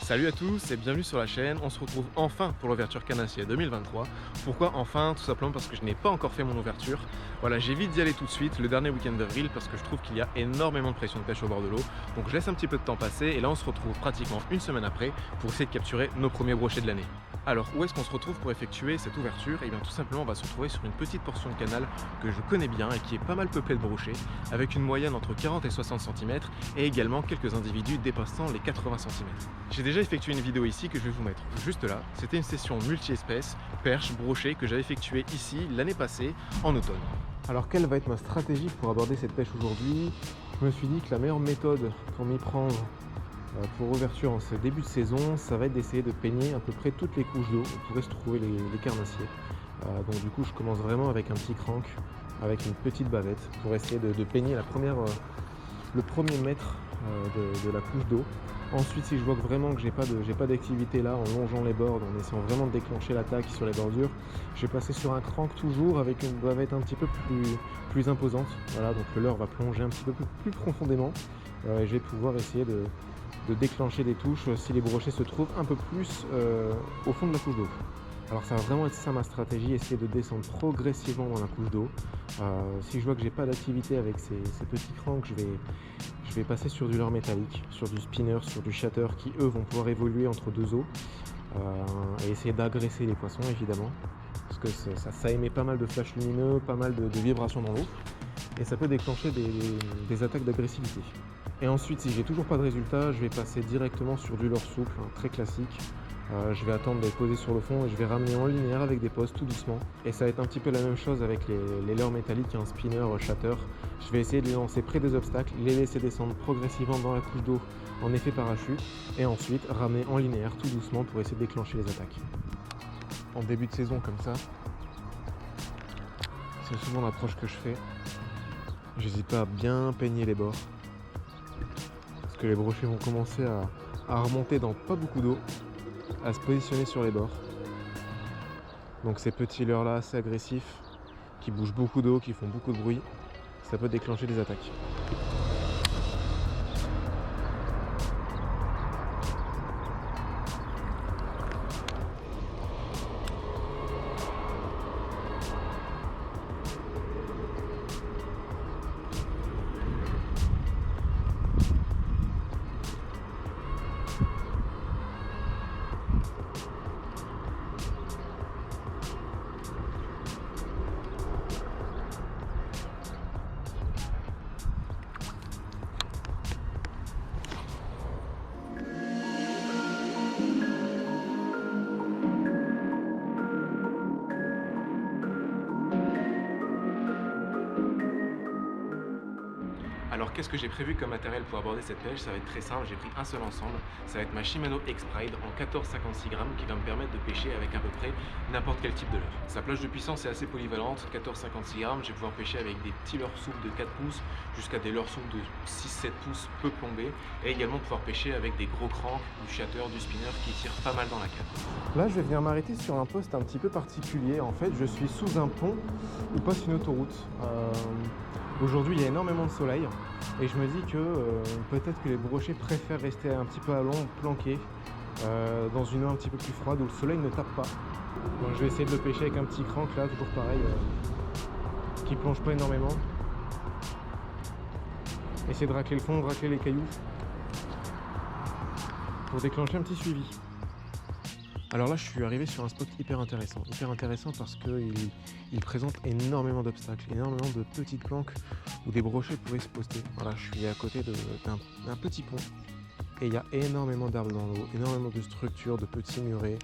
Salut à tous et bienvenue sur la chaîne. On se retrouve enfin pour l'ouverture Canassia 2023. Pourquoi enfin? Tout simplement parce que je n'ai pas encore fait mon ouverture. Voilà, j'évite d'y aller tout de suite le dernier week-end d'avril parce que je trouve qu'il y a énormément de pression de pêche au bord de l'eau. Donc je laisse un petit peu de temps passer et là on se retrouve pratiquement une semaine après pour essayer de capturer nos premiers brochets de l'année. Alors où est-ce qu'on se retrouve pour effectuer cette ouverture? Et bien tout simplement on va se retrouver sur une petite portion de canal que je connais bien et qui est pas mal peuplée de brochets, avec une moyenne entre 40 et 60 cm et également quelques individus dépassant les 80 cm. J'ai déjà effectué une vidéo ici que je vais vous mettre juste là. C'était une session multi-espèces, perche, brochet que j'avais effectuée ici l'année passée en automne. Alors quelle va être ma stratégie pour aborder cette pêche aujourd'hui? Je me suis dit que la meilleure méthode pour m'y prendre pour ouverture en ce début de saison, ça va être d'essayer de peigner à peu près toutes les couches d'eau où pourraient se trouver les carnassiers. Donc du coup je commence vraiment avec un petit crank, avec une petite bavette pour essayer de peigner le premier mètre de la couche d'eau. Ensuite, si je vois que vraiment que j'ai pas d'activité là, en longeant les bords, en essayant vraiment de déclencher l'attaque sur les bordures, je vais passer sur un crank toujours avec une bavette un petit peu plus imposante. Voilà, donc le leurre va plonger un petit peu plus profondément et je vais pouvoir essayer de déclencher des touches si les brochets se trouvent un peu plus au fond de la couche d'eau. Alors ça va vraiment être ça ma stratégie, essayer de descendre progressivement dans la couche d'eau. Si je vois que j'ai pas d'activité avec ces petits cranks, je vais passer sur du leurre métallique, sur du spinner, sur du shatter qui eux vont pouvoir évoluer entre deux eaux et essayer d'agresser les poissons évidemment. Parce que ça émet pas mal de flashs lumineux, pas mal de vibrations dans l'eau et ça peut déclencher des attaques d'agressivité. Et ensuite si j'ai toujours pas de résultat, je vais passer directement sur du leurre souple, très classique. Je vais attendre d'être posé sur le fond et je vais ramener en linéaire avec des postes tout doucement. Et ça va être un petit peu la même chose avec les leurres métalliques, un spinner, shatter. Je vais essayer de les lancer près des obstacles, les laisser descendre progressivement dans la couche d'eau en effet parachute et ensuite ramener en linéaire tout doucement pour essayer de déclencher les attaques. En début de saison comme ça, c'est souvent l'approche que je fais. J'hésite pas à bien peigner les bords parce que les brochets vont commencer à remonter dans pas beaucoup d'eau, à se positionner sur les bords. Donc ces petits leurres là assez agressifs, qui bougent beaucoup d'eau, qui font beaucoup de bruit, ça peut déclencher des attaques. Alors qu'est-ce que j'ai prévu comme matériel pour aborder cette pêche? Ça va être très simple, j'ai pris un seul ensemble. Ça va être ma Shimano X-Pride en 14,56 grammes qui va me permettre de pêcher avec à peu près n'importe quel type de leurre. Sa plage de puissance est assez polyvalente, 14,56 grammes, je vais pouvoir pêcher avec des petits leurres souples de 4 pouces jusqu'à des leurres souples de 6-7 pouces peu plombés et également pouvoir pêcher avec des gros cranks, du shatter, du spinner qui tirent pas mal dans la canne. Là je vais venir m'arrêter sur un poste un petit peu particulier. En fait je suis sous un pont où passe une autoroute. Aujourd'hui il y a énormément de soleil et je me dis que peut-être que les brochets préfèrent rester un petit peu à l'ombre, planqués dans une eau un petit peu plus froide où le soleil ne tape pas. Donc je vais essayer de le pêcher avec un petit crank là, toujours pareil, qui plonge pas énormément. Essayer de racler le fond, de racler les cailloux pour déclencher un petit suivi. Alors là, je suis arrivé sur un spot hyper intéressant parce qu'il présente énormément d'obstacles, énormément de petites planques où des brochets pourraient se poster. Voilà, je suis à côté d'un petit pont et il y a énormément d'arbres dans l'eau, énormément de structures, de petits murets,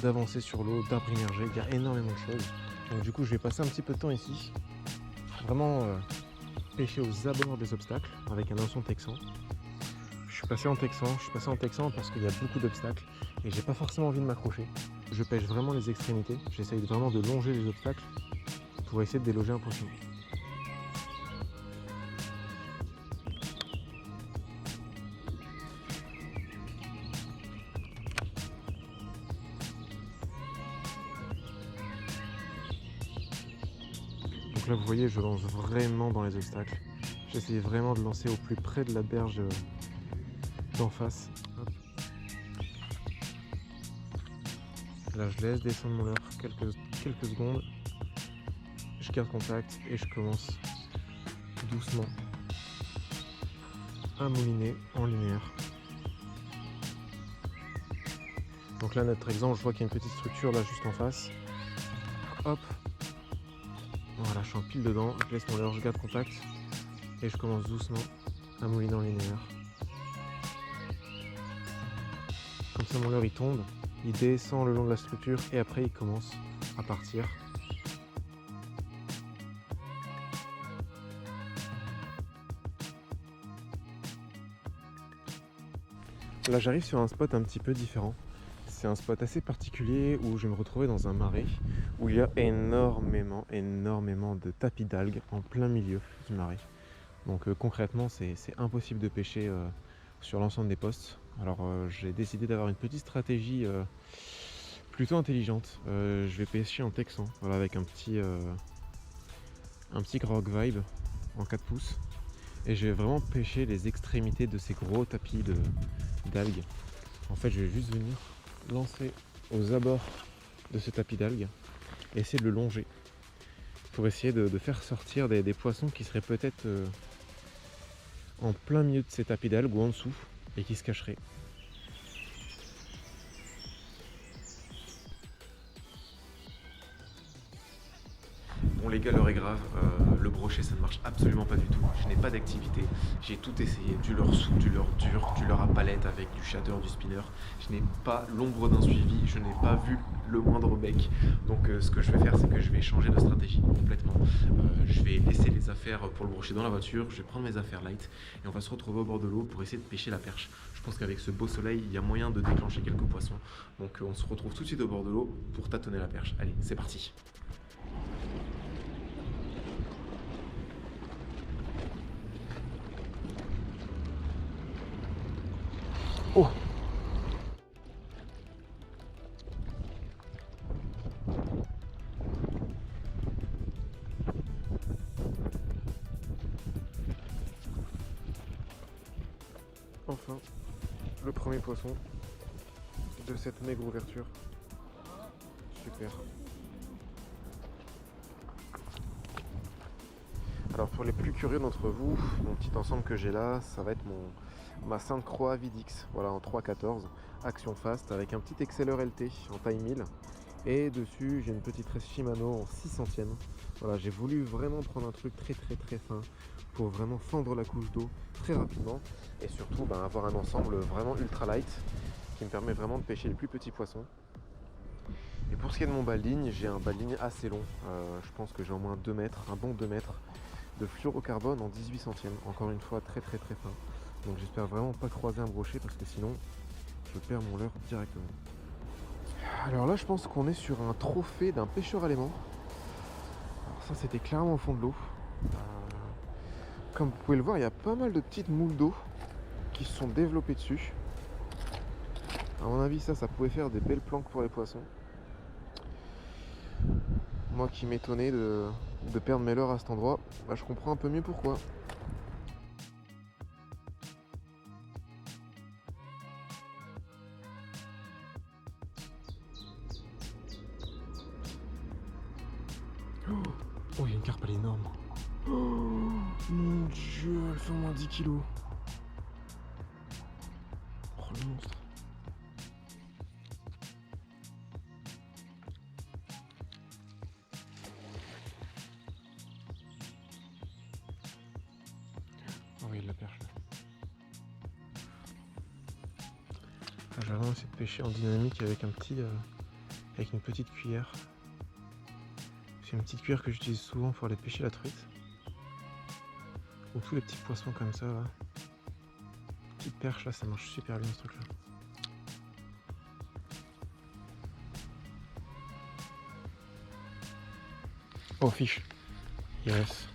d'avancées sur l'eau, d'arbres immergés, il y a énormément de choses. Donc du coup, je vais passer un petit peu de temps ici, vraiment pêcher aux abords des obstacles avec un hameçon texan. Je suis passé en texan parce qu'il y a beaucoup d'obstacles et j'ai pas forcément envie de m'accrocher. Je pêche vraiment les extrémités, j'essaye vraiment de longer les obstacles pour essayer de déloger un poisson. Donc là vous voyez, je lance vraiment dans les obstacles. J'essaye vraiment de lancer au plus près de la berge d'en face. Hop. Là, je laisse descendre mon leurre quelques secondes. Je garde contact et je commence doucement à mouliner en linéaire. Donc là, notre exemple, je vois qu'il y a une petite structure là juste en face. Hop. Voilà, je suis en pile dedans. Je laisse mon leurre, je garde contact et je commence doucement à mouliner en linéaire. Comme ça, mon leurre il tombe, il descend le long de la structure et après il commence à partir. Là, j'arrive sur un spot un petit peu différent. C'est un spot assez particulier où je vais me retrouver dans un marais où il y a énormément de tapis d'algues en plein milieu du marais. Donc concrètement, c'est impossible de pêcher sur l'ensemble des postes. Alors j'ai décidé d'avoir une petite stratégie plutôt intelligente. Je vais pêcher en texan, voilà, avec un petit grog vibe en 4 pouces. Et je vais vraiment pêcher les extrémités de ces gros tapis d'algues. En fait, je vais juste venir lancer aux abords de ce tapis d'algues et essayer de le longer pour essayer de faire sortir des poissons qui seraient peut-être en plein milieu de ces tapis d'algues ou en dessous et qui se cacheraient. Bon les gars, l'heure est grave, le brochet ça ne marche absolument pas du tout, je n'ai pas d'activité, j'ai tout essayé, du leurre souple, du leurre dur, du leurre à palette avec du shader, du spinner, je n'ai pas l'ombre d'un suivi, je n'ai pas vu le moindre bec, donc ce que je vais faire c'est que je vais changer de stratégie complètement, je vais laisser les affaires pour le brochet dans la voiture, je vais prendre mes affaires light et on va se retrouver au bord de l'eau pour essayer de pêcher la perche. Je pense qu'avec ce beau soleil il y a moyen de déclencher quelques poissons, donc on se retrouve tout de suite au bord de l'eau pour tâtonner la perche. Allez, c'est parti. Oh! Enfin, le premier poisson de cette maigre ouverture. Super. Alors pour les plus curieux d'entre vous, mon petit ensemble que j'ai là, ça va être ma Sainte Croix Vidix, voilà en 3.14, action fast avec un petit Exceller LT en taille 1000 et dessus j'ai une petite tresse Shimano en 6 centièmes. Voilà, j'ai voulu vraiment prendre un truc très fin pour vraiment fendre la couche d'eau très rapidement et surtout avoir un ensemble vraiment ultra light qui me permet vraiment de pêcher les plus petits poissons. Et pour ce qui est de mon bas de ligne, j'ai un bas de ligne assez long, je pense que j'ai au moins 2 mètres, un bon 2 mètres de fluorocarbone en 18 centièmes, encore une fois très fin. Donc j'espère vraiment pas croiser un brochet parce que sinon je perds mon leurre directement. Alors là je pense qu'on est sur un trophée d'un pêcheur à l'aimant. Alors ça c'était clairement au fond de l'eau. Comme vous pouvez le voir, il y a pas mal de petites moules d'eau qui se sont développées dessus. À mon avis ça pouvait faire des belles planques pour les poissons. Moi qui m'étonnais de perdre mes leurres à cet endroit, je comprends un peu mieux pourquoi. Oh, il y a une carpe, elle est énorme. Oh, mon dieu, elle fait au moins 10 kilos. Oh, le monstre. Oh oui, il la perche là. Je vais vraiment essayer de pêcher en dynamique avec avec une petite cuillère. C'est une petite cuillère que j'utilise souvent pour aller pêcher la truite. Ou tous les petits poissons comme ça là. Petite perche là, ça marche super bien ce truc là. Oh fiche. Yes.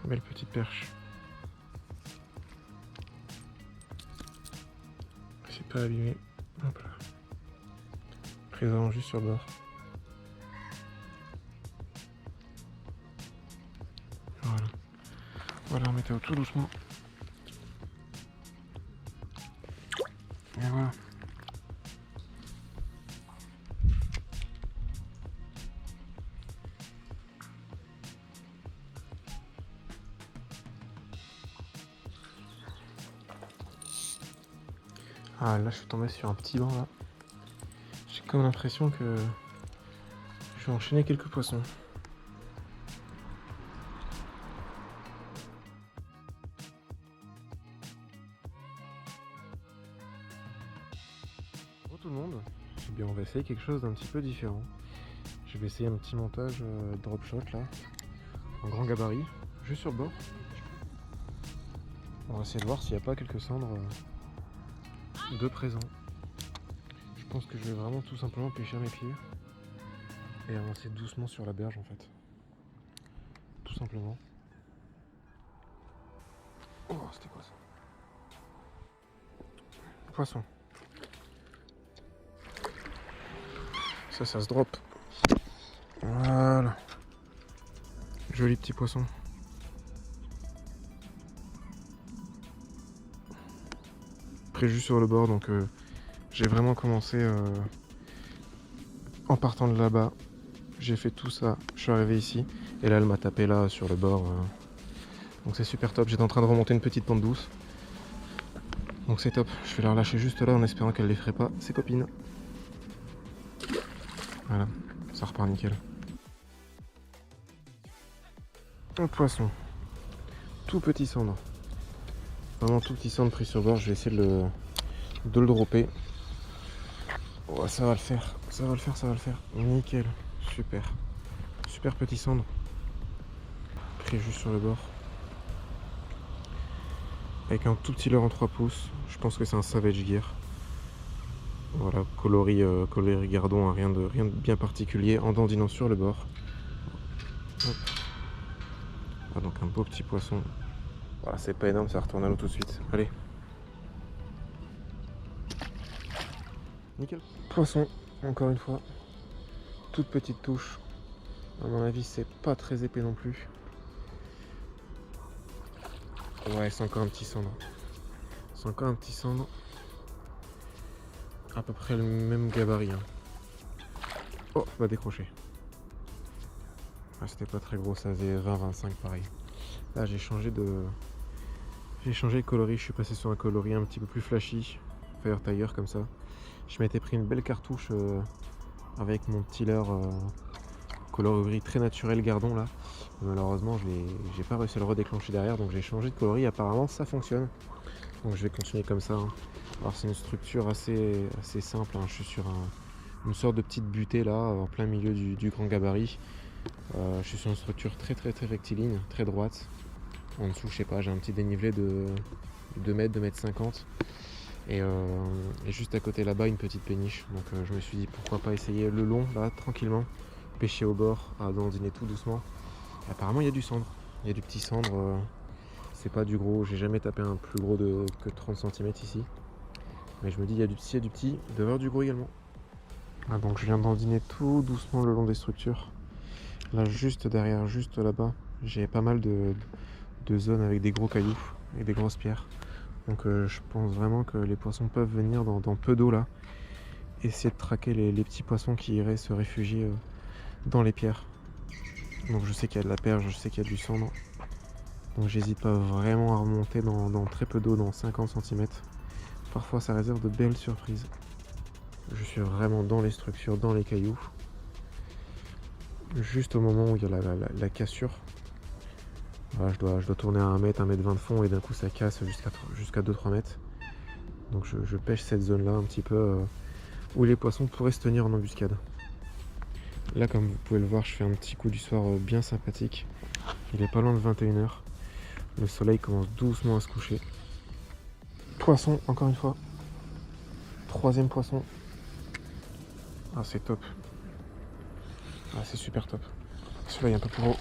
Belle petite perche. C'est pas abîmé. Hop là. Présent juste sur le bord. Voilà, on mettait tout doucement. Ah là je suis tombé sur un petit banc là. J'ai comme l'impression que je vais enchaîner quelques poissons. Bonjour tout le monde. Eh bien on va essayer quelque chose d'un petit peu différent. Je vais essayer un petit montage drop shot là, en grand gabarit, juste sur le bord. On va essayer de voir s'il n'y a pas quelques cendres de présent. Je pense que je vais vraiment tout simplement pêcher à mes pieds et avancer doucement sur la berge en fait. Tout simplement. Oh, c'était quoi ça? Poisson. Ça se drop. Voilà. Joli petit poisson. Pris juste sur le bord, donc j'ai vraiment commencé en partant de là-bas. J'ai fait tout ça, je suis arrivé ici, et là elle m'a tapé là sur le bord. Donc c'est super top. J'étais en train de remonter une petite pente douce. Donc c'est top. Je vais la relâcher juste là en espérant qu'elle l'effraie pas ses copines. Voilà, ça repart nickel. Un poisson. Tout petit cendre. Vraiment tout petit cendre pris sur bord. Je vais essayer de le dropper. Oh, ça va le faire. Ça va le faire, ça va le faire. Nickel. Super. Super petit cendre. Pris juste sur le bord. Avec un tout petit leurre en 3 pouces. Je pense que c'est un Savage Gear. Voilà, coloris gardon, hein, rien de bien particulier. En dandinant sur le bord. Hop. Ah, donc un beau petit poisson. Voilà, c'est pas énorme, ça retourne à l'eau tout de suite. Allez. Nickel. Poisson, encore une fois. Toute petite touche. À mon avis, c'est pas très épais non plus. Ouais, c'est encore un petit cendre. C'est encore un petit cendre. À peu près le même gabarit. Hein. Oh, va décrocher. Ah, c'était pas très gros, ça faisait 20-25 pareil. Là, j'ai changé de coloris. Je suis passé sur un coloris un petit peu plus flashy. Fire Tiger comme ça. Je m'étais pris une belle cartouche avec mon petit leurre coloris très naturel gardon là. Malheureusement, j'ai pas réussi à le redéclencher derrière, donc j'ai changé de coloris. Apparemment, ça fonctionne. Donc je vais continuer comme ça. Hein. Alors c'est une structure assez simple. Hein. Je suis sur une sorte de petite butée là, en plein milieu du grand gabarit. Je suis sur une structure très rectiligne, très droite. En dessous, je sais pas, j'ai un petit dénivelé de 2 mètres, 2 mètres 50. Et juste à côté là-bas, une petite péniche. Donc je me suis dit pourquoi pas essayer le long là, tranquillement. Pêcher au bord, à dandiner tout doucement. Et apparemment, il y a du cendre. Il y a du petit cendre. C'est pas du gros, j'ai jamais tapé un plus gros que 30 cm ici. Mais je me dis, il y a du petit, il y a du petit, il doit y avoir du gros également. Ah, donc je viens dandiner tout doucement le long des structures. Là, juste derrière, juste là-bas, j'ai pas mal de zones avec des gros cailloux et des grosses pierres. Donc je pense vraiment que les poissons peuvent venir dans peu d'eau là. Essayer de traquer les petits poissons qui iraient se réfugier dans les pierres. Donc je sais qu'il y a de la perche, je sais qu'il y a du cendre. Donc j'hésite pas vraiment à remonter dans très peu d'eau, dans 50 cm. Parfois ça réserve de belles surprises. Je suis vraiment dans les structures, dans les cailloux. Juste au moment où il y a la cassure. Voilà, je dois tourner à 1 mètre, 1 mètre 20 de fond et d'un coup ça casse jusqu'à 2-3 mètres. Donc je pêche cette zone là un petit peu où les poissons pourraient se tenir en embuscade. Là comme vous pouvez le voir, je fais un petit coup du soir bien sympathique. Il est pas loin de 21h. Le soleil commence doucement à se coucher. Poisson, encore une fois. 3e poisson. Ah, c'est top. Ah, c'est super top. Celui-là, il est un peu plus gros.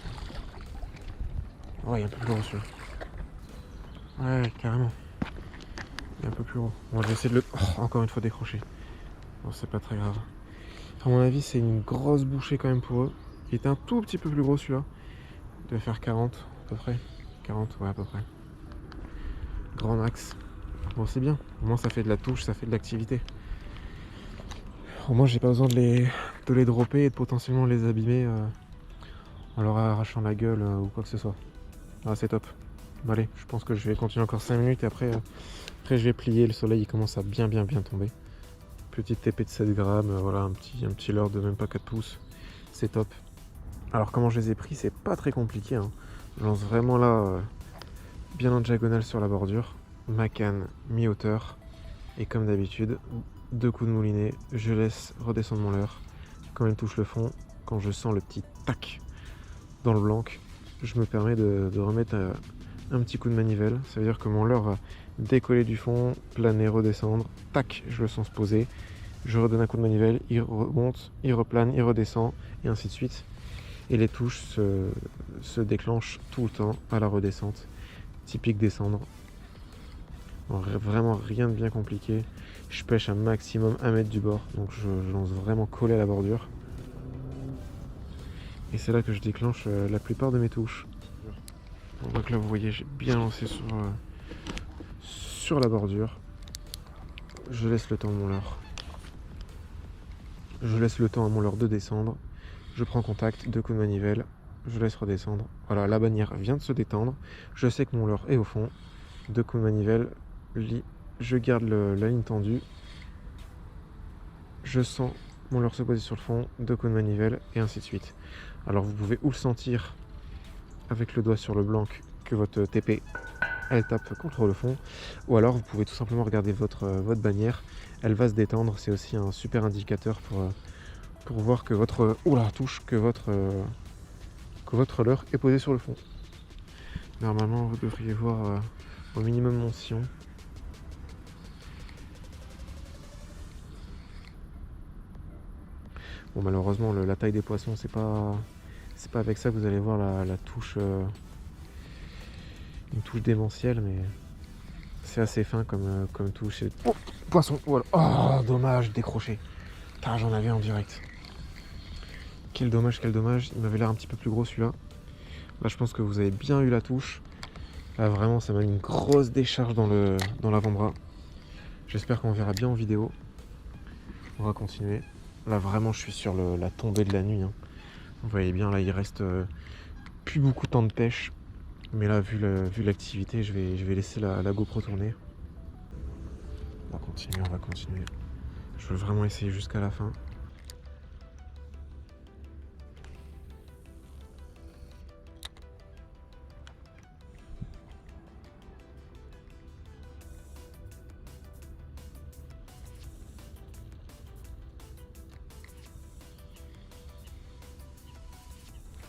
Ouais, il est un peu plus gros celui-là. Ouais, carrément. Il est un peu plus gros. Bon, je vais essayer de le... Oh, encore une fois décrocher. Bon, c'est pas très grave. À mon avis, c'est une grosse bouchée quand même pour eux. Il était un tout petit peu plus gros celui-là. Il devait faire 40 à peu près. 40, ouais, à peu près. Grand max. Bon, c'est bien. Au moins, ça fait de la touche, ça fait de l'activité. Au moins, j'ai pas besoin de les dropper et de potentiellement les abîmer en leur arrachant la gueule ou quoi que ce soit. Ah, c'est top. Bon, allez, je pense que je vais continuer encore 5 minutes et après, Après je vais plier, le soleil il commence à bien tomber. Petite TP de 7 grammes, voilà un petit leurre de même pas 4 pouces. C'est top. Alors comment je les ai pris, c'est pas très compliqué, hein. Je lance vraiment là, bien en diagonale sur la bordure. Ma canne mi-hauteur. Et comme d'habitude, 2 coups de moulinet, je laisse redescendre mon leurre. Quand elle touche le fond, quand je sens le petit tac dans le blanc, je me permets de remettre un petit coup de manivelle. Ça veut dire que mon leurre va décoller du fond, planer, redescendre. Tac, je le sens se poser. Je redonne un coup de manivelle, il remonte, il replane, il redescend, et ainsi de suite. Et les touches se déclenchent tout le temps à la redescente. Typique descendre. Vraiment rien de bien compliqué. Je pêche un maximum 1 mètre du bord, donc je lance vraiment collé à la bordure. Et c'est là que je déclenche la plupart de mes touches. Donc là vous voyez j'ai bien lancé sur la bordure. Je laisse le temps à mon leurre. Je laisse le temps à mon leurre de descendre. Je prends contact, 2 coups de manivelle, je laisse redescendre. Voilà, la bannière vient de se détendre. Je sais que mon leurre est au fond. 2 coups de manivelle, je garde la ligne tendue. Je sens mon leurre se poser sur le fond, 2 coups de manivelle, et ainsi de suite. Alors vous pouvez ou le sentir avec le doigt sur le blanc que votre TP elle tape contre le fond, ou alors vous pouvez tout simplement regarder votre bannière, elle va se détendre. C'est aussi un super indicateur pour voir que votre leurre est posé sur le fond. Normalement vous devriez voir au minimum mon sillon. Bon, malheureusement la taille des poissons c'est pas avec ça que vous allez voir la touche, une touche démentielle, mais c'est assez fin comme touche. Oh, poisson, voilà. Oh dommage, décroché. Putain, j'en avais en direct. Quel dommage, il m'avait l'air un petit peu plus gros celui-là. Là je pense que vous avez bien eu la touche. Là vraiment ça m'a mis une grosse décharge dans l'avant-bras. J'espère qu'on verra bien en vidéo. On va continuer. Là vraiment je suis sur la tombée de la nuit, hein. Vous voyez bien là il reste plus beaucoup de temps de pêche. Mais là vu l'activité je vais laisser la GoPro tourner. On va continuer. Je veux vraiment essayer jusqu'à la fin.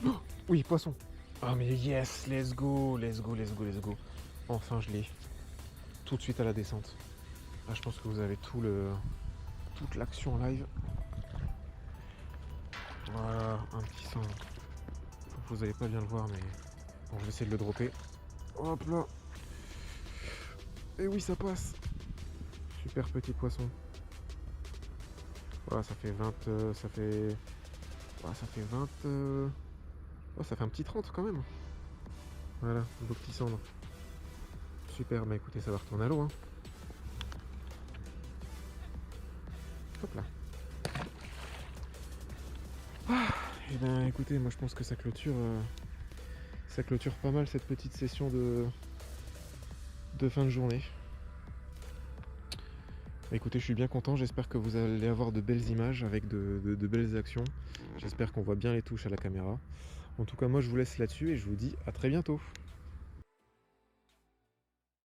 Oh oui, poisson. Ah mais yes, let's go. Enfin je l'ai. Tout de suite à la descente. Là je pense que vous avez toute l'action en live. Voilà, un petit sang. Vous n'allez pas bien le voir, mais bon, je vais essayer de le dropper. Hop là. Et oui, ça passe. Super petit poisson. Voilà, ça fait 20. Ça fait 20. Oh, ça fait un petit 30 quand même. Voilà, beau petit cendre. Super, bah écoutez, ça va retourner à l'eau, hein. Hop là. Et ben écoutez, moi je pense que ça clôture pas mal cette petite session de fin de journée. Écoutez, je suis bien content, j'espère que vous allez avoir de belles images avec de belles actions. J'espère qu'on voit bien les touches à la caméra. En tout cas, moi je vous laisse là-dessus et je vous dis à très bientôt.